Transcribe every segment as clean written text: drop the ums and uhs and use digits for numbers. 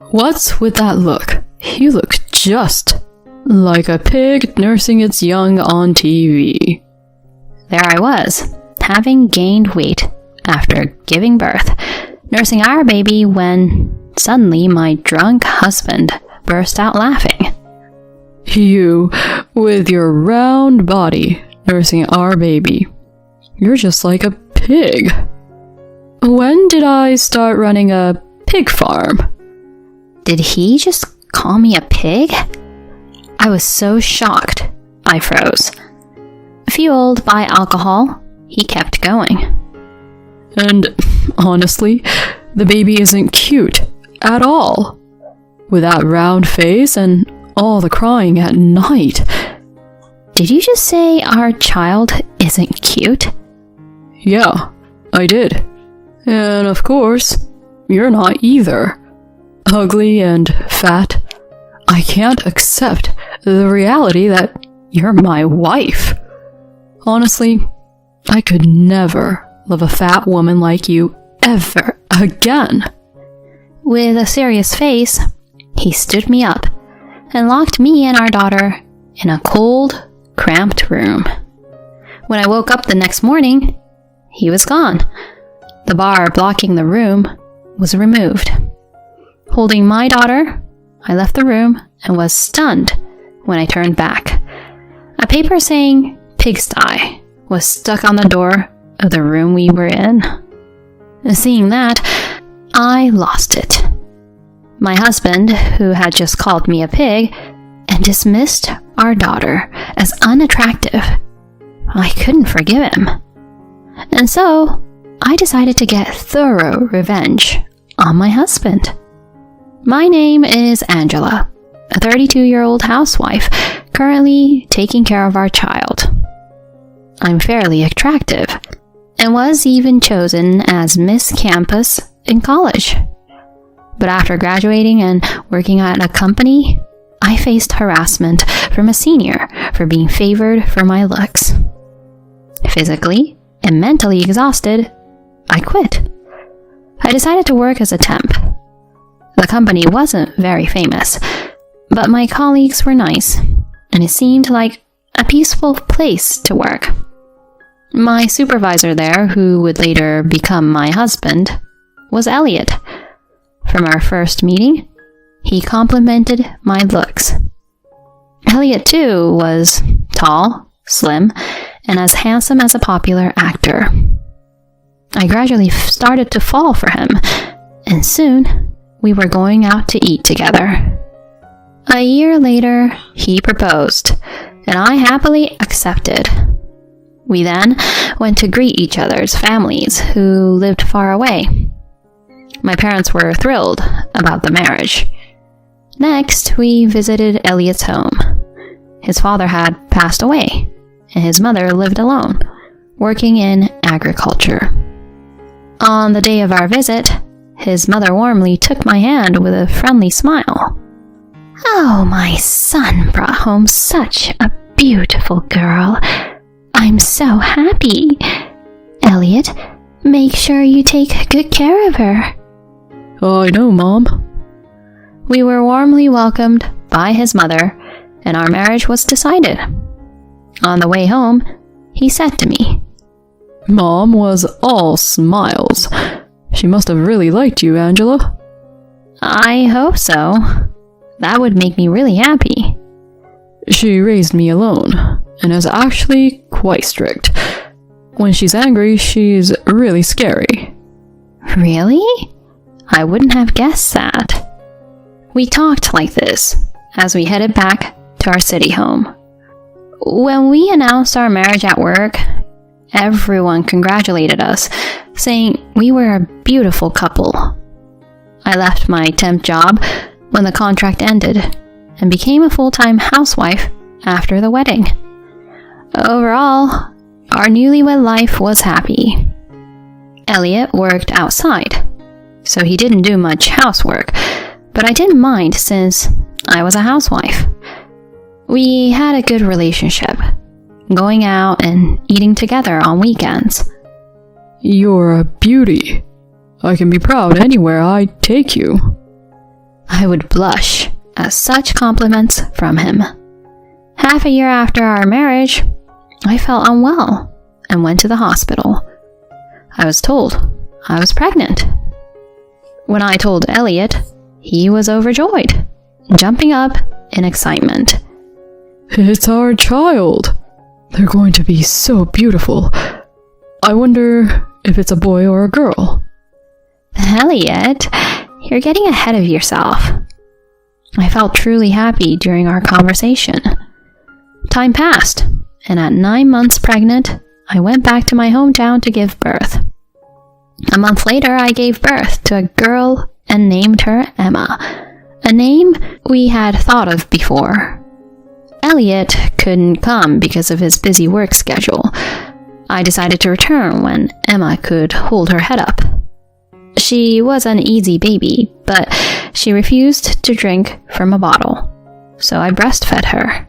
What's with that look? You look just like a pig nursing its young on TV. There I was, having gained weight after giving birth, nursing our baby when suddenly my drunk husband burst out laughing. You, with your round body, nursing our baby. You're just like a pig. When did I start running a pig farm? Did he just call me a pig? I was so shocked, I froze. Fueled by alcohol, he kept going. And honestly, the baby isn't cute at all. With that round face and all the crying at night. Did you just say our child isn't cute? Yeah, I did. And of course, you're not either. Ugly and fat. I can't accept the reality that you're my wife. Honestly, I could never love a fat woman like you ever again. With a serious face, he stood me up and locked me and our daughter in a cold, cramped room. When I woke up the next morning, he was gone. The bar blocking the room was removed. Holding my daughter, I left the room and was stunned when I turned back. A paper saying pigsty was stuck on the door of the room we were in. Seeing that, I lost it. My husband, who had just called me a pig and dismissed our daughter as unattractive, I couldn't forgive him. And so, I decided to get thorough revenge on my husband. My name is Angela, a 32-year-old housewife currently taking care of our child. I'm fairly attractive and was even chosen as Miss Campus in college. But after graduating and working at a company, I faced harassment from a senior for being favored for my looks. Physically and mentally exhausted, I quit. I decided to work as a temp. The company wasn't very famous, but my colleagues were nice, and it seemed like a peaceful place to work. My supervisor there, who would later become my husband, was Elliot. From our first meeting, he complimented my looks. Elliot, too, was tall, slim, and as handsome as a popular actor. I gradually started to fall for him, and soon we were going out to eat together. A year later, he proposed, and I happily accepted. We then went to greet each other's families who lived far away. My parents were thrilled about the marriage. Next, we visited Elliot's home. His father had passed away, and his mother lived alone, working in agriculture. On the day of our visit, his mother warmly took my hand with a friendly smile. "Oh, my son brought home such a beautiful girl. I'm so happy. Elliot, make sure you take good care of her." I know, Mom. We were warmly welcomed by his mother, and our marriage was decided. On the way home, he said to me, Mom was all smiles. She must have really liked you, Angela. "I hope so. That would make me really happy." She raised me alone, and is actually quite strict. When she's angry, she's really scary. Really? I wouldn't have guessed that. We talked like this as we headed back to our city home. When we announced our marriage at work, everyone congratulated us, saying we were a beautiful couple. I left my temp job when the contract ended and became a full-time housewife after the wedding. Overall, our newlywed life was happy. Elliot worked outside, so he didn't do much housework, but I didn't mind since I was a housewife. We had a good relationship, going out and eating together on weekends. You're a beauty. I can be proud anywhere I take you. I I would blush at such compliments from him. Half a year after our marriage, I felt unwell and went to the hospital. I was told I was pregnant. When I told Elliot, he was overjoyed, jumping up in excitement. It's our child. They're going to be so beautiful. I wonder if it's a boy or a girl. Elliot, you're getting ahead of yourself. I felt truly happy during our conversation. Time passed, and at 9 months pregnant, I went back to my hometown to give birth. A month later, I gave birth to a girl and named her Emma, a name we had thought of before. Elliot couldn't come because of his busy work schedule. I decided to return when Emma could hold her head up. She was an easy baby, but she refused to drink from a bottle, so I breastfed her.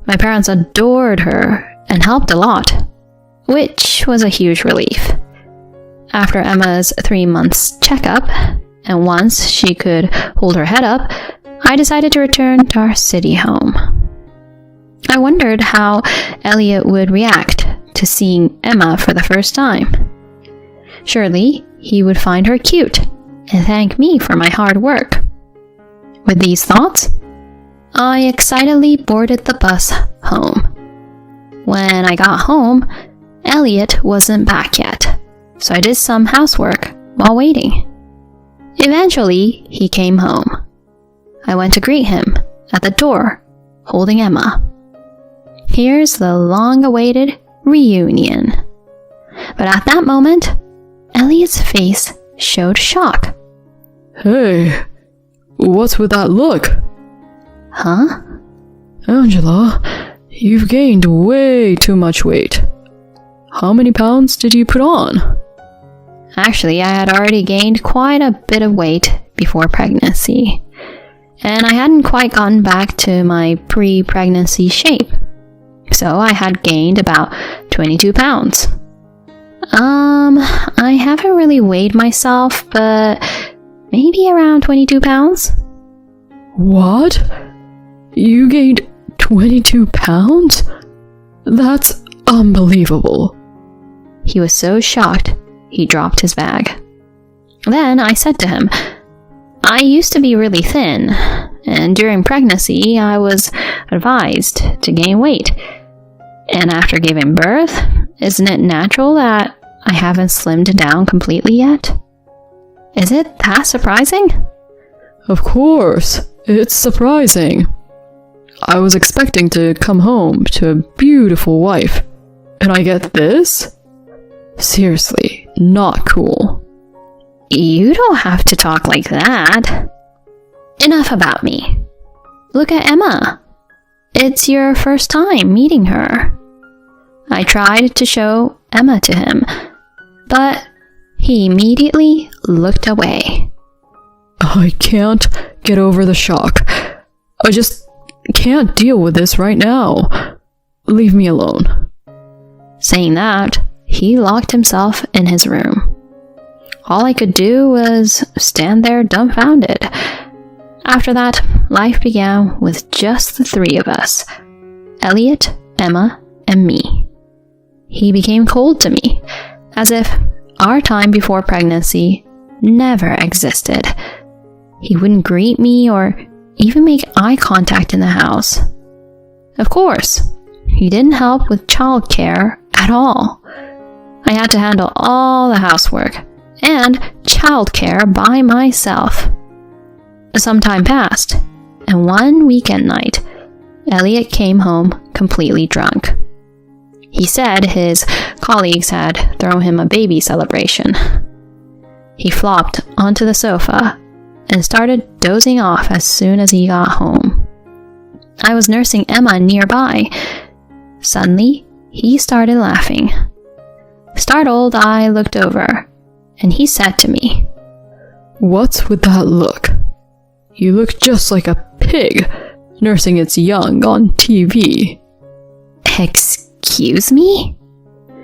My parents adored her and helped a lot, which was a huge relief. After Emma's 3 months checkup, and once she could hold her head up, I decided to return to our city home. I wondered how Elliot would react to seeing Emma for the first time. Surely, he would find her cute and thank me for my hard work. With these thoughts, I excitedly boarded the bus home. When I got home, Elliot wasn't back yet, so I did some housework while waiting. Eventually, he came home. I went to greet him at the door, holding Emma. Here's the long-awaited reunion. But at that moment, Elliot's face showed shock. Hey, what's with that look? Huh? Angela, you've gained way too much weight. How many pounds did you put on? Actually, I had already gained quite a bit of weight before pregnancy, and I hadn't quite gotten back to my pre-pregnancy shape. So I had gained about 22 pounds. I haven't really weighed myself, but maybe around 22 pounds. What? You gained 22 pounds? That's unbelievable. He was so shocked, he dropped his bag. Then I said to him, I used to be really thin, and during pregnancy I was advised to gain weight. And after giving birth, isn't it natural that I haven't slimmed down completely yet? Is it that surprising? Of course, it's surprising. I was expecting to come home to a beautiful wife, and I get this? Seriously, not cool. You don't have to talk like that. Enough about me. Look at Emma. It's your first time meeting her. I tried to show Emma to him, but he immediately looked away. I can't get over the shock. I just can't deal with this right now. Leave me alone. Saying that, he locked himself in his room. All I could do was stand there dumbfounded. After that, life began with just the three of us, Elliot, Emma, and me. He became cold to me, as if our time before pregnancy never existed. He wouldn't greet me or even make eye contact in the house. Of course, he didn't help with childcare at all. I had to handle all the housework and childcare by myself. Some time passed, and one weekend night, Elliot came home completely drunk. He said his colleagues had thrown him a baby celebration. He flopped onto the sofa and started dozing off as soon as he got home. I was nursing Emma nearby. Suddenly, he started laughing. Startled, I looked over, and he said to me, What's with that look? You look just like a pig nursing its young on TV. Excuse me?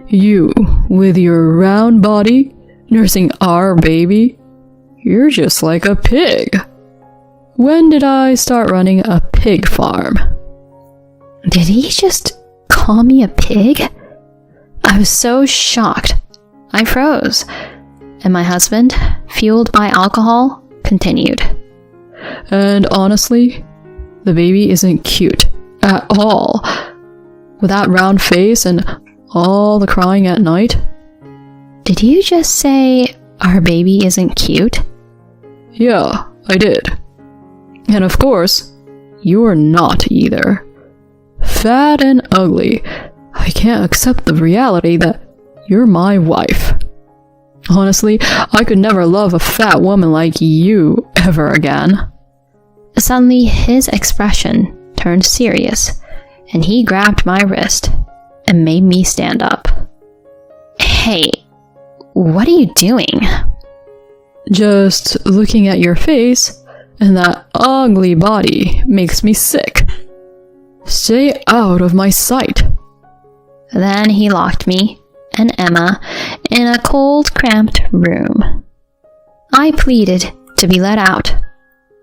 You, with your round body, nursing our baby? You're just like a pig. when did I start running a pig farm? Did he just call me a pig? I was so shocked. I froze. And my husband, fueled by alcohol, continued. And honestly, the baby isn't cute at all. With that round face and all the crying at night. Did you just say our baby isn't cute? Yeah, I did. And of course, you're not either. Fat and ugly. I can't accept the reality that you're my wife. Honestly, I could never love a fat woman like you ever again. Suddenly, his expression turned serious, and he grabbed my wrist and made me stand up. Hey, what are you doing? Just looking at your face and that ugly body makes me sick. Stay out of my sight. Then he locked me and Emma in a cold, cramped room. I pleaded to be let out,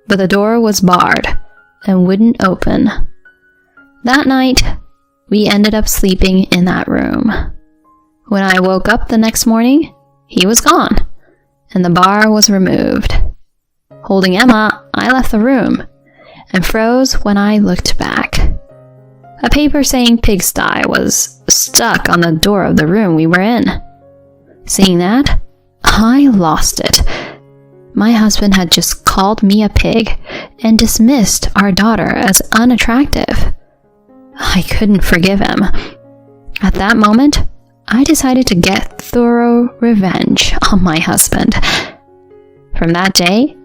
but the door was barred and wouldn't open. That night, we ended up sleeping in that room. When I woke up the next morning, he was gone, and the bar was removed. Holding Emma, I left the room and froze when I looked back. A paper saying pigsty was stuck on the door of the room we were in. Seeing that, I lost it. My husband had just called me a pig and dismissed our daughter as unattractive. I couldn't forgive him. At that moment, I decided to get thorough revenge on my husband. From that day,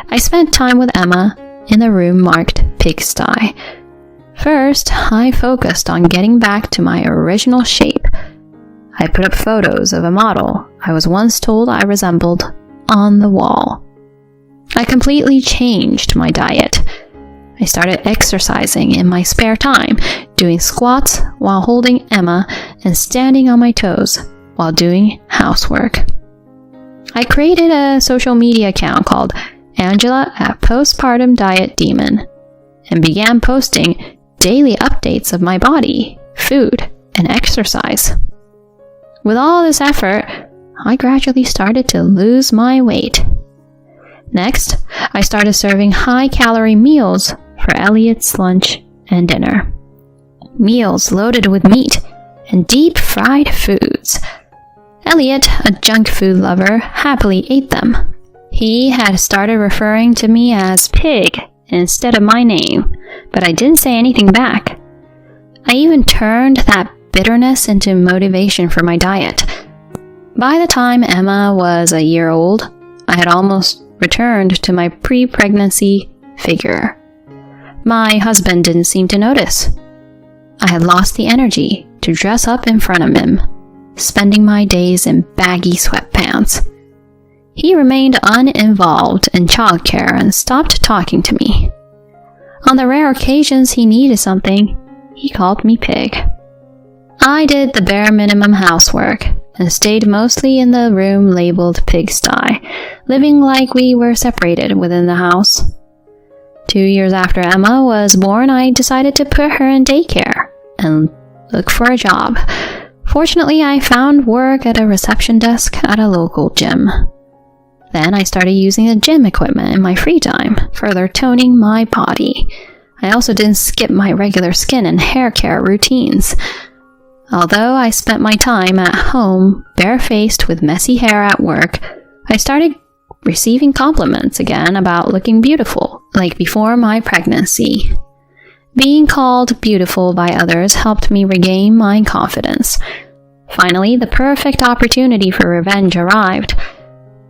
I spent time with Emma in the room marked pigsty. First, I focused on getting back to my original shape. I put up photos of a model I was once told I resembled on the wall. I completely changed my diet. I started exercising in my spare time, doing squats while holding Emma and standing on my toes while doing housework. I created a social media account called Angela at Postpartum Diet Demon and began posting daily updates of my body, food, and exercise. With all this effort, I gradually started to lose my weight. Next, I started serving high-calorie meals for Elliot's lunch and dinner. Meals loaded with meat and deep-fried foods. Elliot, a junk food lover, happily ate them. He had started referring to me as Pig instead of my name, but I didn't say anything back. I even turned that bitterness into motivation for my diet. By the time Emma was a year old, I had almost returned to my pre-pregnancy figure. My husband didn't seem to notice. I had lost the energy to dress up in front of him, spending my days in baggy sweatpants. He remained uninvolved in childcare and stopped talking to me. On the rare occasions he needed something, he called me Pig. I did the bare minimum housework and stayed mostly in the room labeled pigsty, living like we were separated within the house. 2 years after Emma was born, I decided to put her in daycare and look for a job. Fortunately, I found work at a reception desk at a local gym. Then I started using the gym equipment in my free time, further toning my body. I also didn't skip my regular skin and hair care routines. Although I spent my time at home barefaced with messy hair at work, I started receiving compliments again about looking beautiful, like before my pregnancy. Being called beautiful by others helped me regain my confidence. Finally, the perfect opportunity for revenge arrived.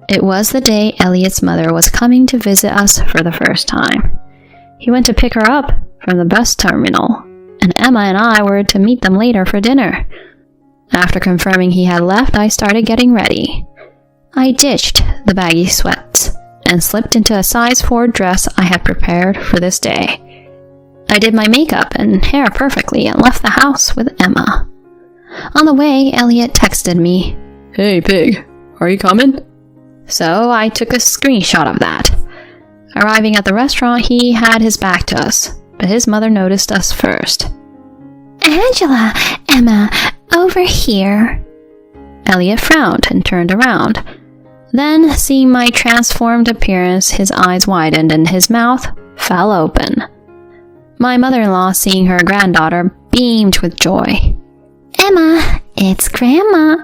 It was the day Elliot's mother was coming to visit us for the first time. He went to pick her up from the bus terminal, and Emma and I were to meet them later for dinner. After confirming he had left, I started getting ready. I ditched the baggy sweats and slipped into a size 4 dress I had prepared for this day. I did my makeup and hair perfectly and left the house with Emma. On the way, Elliot texted me, "Hey, Pig, are you coming?" So I took a screenshot of that. Arriving at the restaurant, he had his back to us, but his mother noticed us first. "Angela, Emma, over here." Elliot frowned and turned around. Then, seeing my transformed appearance, his eyes widened and his mouth fell open. My mother-in-law, seeing her granddaughter, beamed with joy. "Emma, it's Grandma.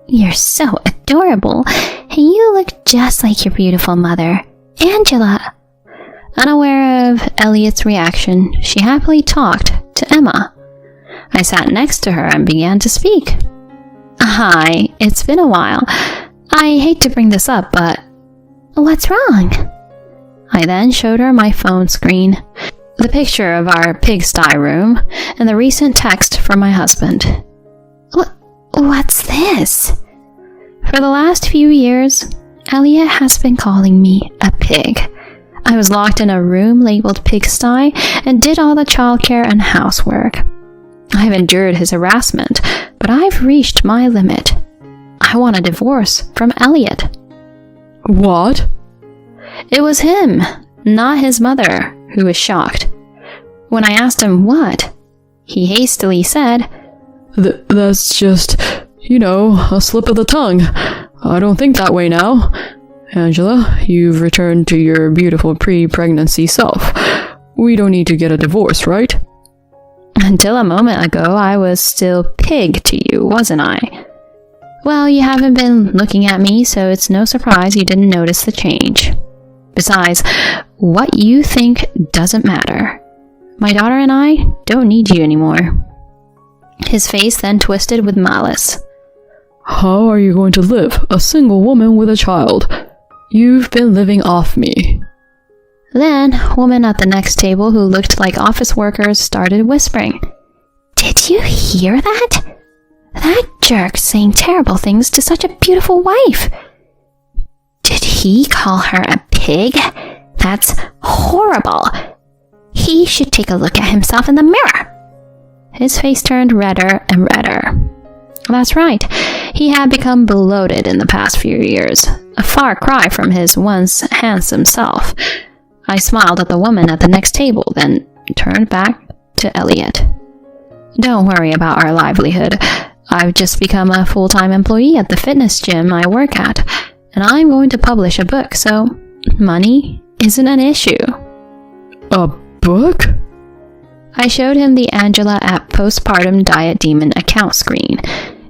You're so adorable, and you look just like your beautiful mother, Angela." Unaware of Elliot's reaction, she happily talked to Emma. I sat next to her and began to speak. "Hi, it's been a while. I hate to bring this up, but what's wrong?" I then showed her my phone screen, the picture of our pigsty room, and the recent text from my husband. What's this?" For the last few years, Elliot has been calling me a pig. I was locked in a room labeled pigsty and did all the childcare and housework. I've endured his harassment, but I've reached my limit. I want a divorce from Elliot. What? It was him, not his mother, who was shocked. When I asked him what, he hastily said, That's just, a slip of the tongue. I don't think that way now. Angela, you've returned to your beautiful pre-pregnancy self. We don't need to get a divorce, right? Until a moment ago, I was still pig to you, wasn't I? Well, you haven't been looking at me, so it's no surprise you didn't notice the change. Besides, what you think doesn't matter. My daughter and I don't need you anymore. His face then twisted with malice. How are you going to live, a single woman with a child? You've been living off me. Then, a woman at the next table who looked like office workers started whispering. "Did you hear that? That jerk saying terrible things to such a beautiful wife. Did he call her a pig? That's horrible. He should take a look at himself in the mirror." His face turned redder and redder. That's right, he had become bloated in the past few years, a far cry from his once handsome self. I smiled at the woman at the next table, then turned back to Elliot. "Don't worry about our livelihood. I've just become a full-time employee at the fitness gym I work at, and I'm going to publish a book, so money isn't an issue." A book? I showed him the Angela at Postpartum Diet Demon account screen.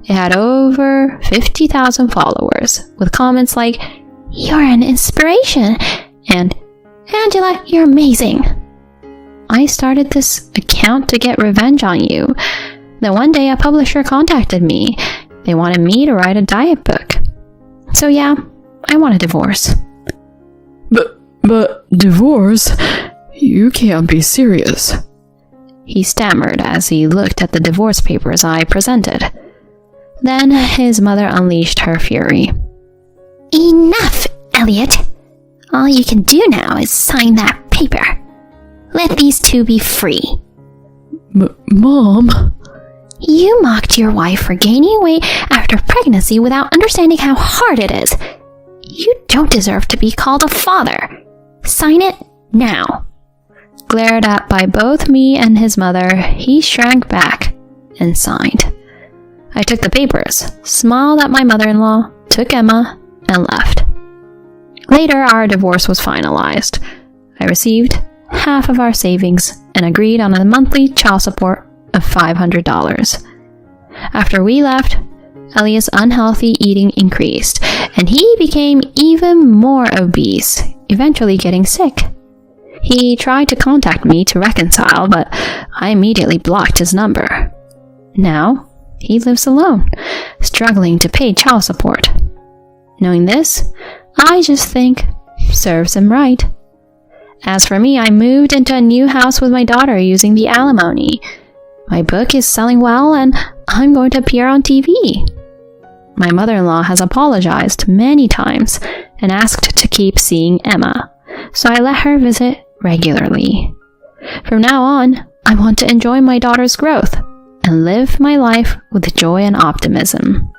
It had over 50,000 followers, with comments like, "You're an inspiration," and "Angela, you're amazing." I started this account to get revenge on you. Then one day a publisher contacted me. They wanted me to write a diet book. So yeah, I want a divorce. But divorce? You can't be serious. He stammered as he looked at the divorce papers I presented. Then his mother unleashed her fury. "Enough, Elliot! All you can do now is sign that paper. Let these two be free." Mom? "You mocked your wife for gaining weight after pregnancy without understanding how hard it is. You don't deserve to be called a father. Sign it now." Glared at by both me and his mother, he shrank back and signed. I took the papers, smiled at my mother-in-law, took Emma, and left. Later, our divorce was finalized. I received half of our savings and agreed on a monthly child support of $500. After we left, Elliot's unhealthy eating increased, and he became even more obese, eventually getting sick. He tried to contact me to reconcile, but I immediately blocked his number. Now, he lives alone, struggling to pay child support. Knowing this, I just think serves him right. As for me, I moved into a new house with my daughter using the alimony. My book is selling well, and I'm going to appear on TV. My mother-in-law has apologized many times and asked to keep seeing Emma, so I let her visit regularly. From now on, I want to enjoy my daughter's growth and live my life with joy and optimism.